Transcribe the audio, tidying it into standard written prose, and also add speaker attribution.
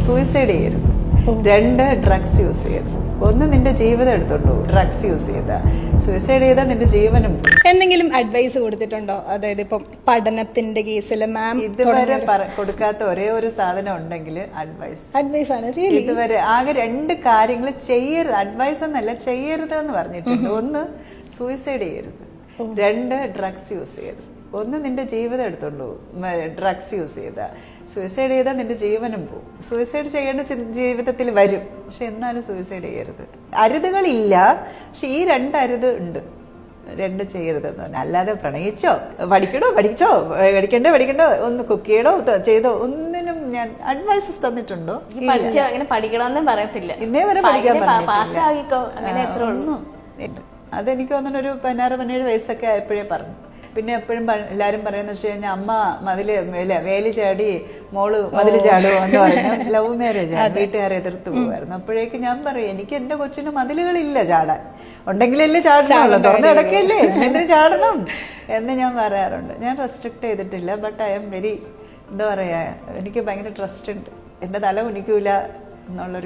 Speaker 1: Suicide ചെയ്യരുത്. 2 drugs use ചെയ്യരുത്. 1 നിന്റെ ജീവിതം എടുത്തോണ്ടു ഡ്രഗ്സ് യൂസ് ചെയ്താ. സൂയിസൈഡ് ചെയ്താൽ നിന്റെ ജീവനും.
Speaker 2: എന്തെങ്കിലും അഡ്വൈസ് കൊടുത്തിട്ടുണ്ടോ? അതായത് ഇപ്പം പഠനത്തിന്റെ കേസിൽ മാം
Speaker 1: ഇതുവരെ കൊടുക്കാത്ത ഒരേ ഒരു സാധനം ഉണ്ടെങ്കിൽ അഡ്വൈസ്
Speaker 2: ആണ്.
Speaker 1: ഇതുവരെ ആകെ 2 കാര്യങ്ങൾ ചെയ്യരുത്. അഡ്വൈസ് എന്നല്ല, ചെയ്യരുത് എന്ന് പറഞ്ഞിട്ടുണ്ട്. 1 സൂയിസൈഡ് ചെയ്യരുത്. 2 ഡ്രഗ്സ് യൂസ് ചെയ്യരുത്. 1 നിന്റെ ജീവിതം എടുത്തോണ്ടു ഡ്രഗ്സ് യൂസ് ചെയ്താ. സൂയിസൈഡ് ചെയ്താൽ നിന്റെ ജീവനും പോകും. സൂയിസൈഡ് ചെയ്യേണ്ട ജീവിതത്തിൽ വരും, പക്ഷെ എന്നാലും സൂയിസൈഡ് ചെയ്യരുത്. അരുതുകളില്ല, പക്ഷെ ഈ 2 അരുത് ഉണ്ട്. 2 ചെയ്യരുതെന്ന് പറഞ്ഞാൽ, അല്ലാതെ പ്രണയിച്ചോ പഠിക്കണ്ടോ പഠിക്കണ്ടോ ഒന്ന് കുക്ക് ചെയ്യണോ ചെയ്തോ ഒന്നിനും ഞാൻ അഡ്വൈസസ് തന്നിട്ടുണ്ടോ?
Speaker 3: പഠിക്കണമെന്നേ പറയത്തില്ല.
Speaker 1: ഇന്നേ വരെ പഠിക്കാൻ പറഞ്ഞിട്ടില്ല.
Speaker 3: ഒന്നും
Speaker 1: അതെനിക്ക് തോന്നുന്നു ഒരു 16-17 വയസ്സൊക്കെ ആയപ്പോഴേ പറഞ്ഞു. പിന്നെ എപ്പോഴും എല്ലാവരും പറയുന്ന വെച്ച് കഴിഞ്ഞാൽ അമ്മ വേലി ചാടി മോള് മതില് ചാടുമോ എന്ന് പറഞ്ഞാൽ ലവ് മാരേജ് ആണ്, വീട്ടുകാരെ എതിർത്ത് പോകുമായിരുന്നു. അപ്പോഴേക്ക് ഞാൻ പറയും, എനിക്ക് എന്റെ കൊച്ചിന് മതിലുകളില്ല ചാടാൻ, ഉണ്ടെങ്കിലല്ലേ ചാടണമല്ലോ, തുറന്ന് കിടക്കല്ലേ, എന്തിനു ചാടണം എന്ന് ഞാൻ പറയാറുണ്ട്. ഞാൻ റെസ്ട്രിക്ട് ചെയ്തിട്ടില്ല, ബട്ട് ഐ എം വെരി എന്താ പറയാ, എനിക്ക് ഭയങ്കര ട്രസ്റ്റ് ഉണ്ട്. എന്റെ തല കുനിക്കൂല എന്നുള്ളൊരു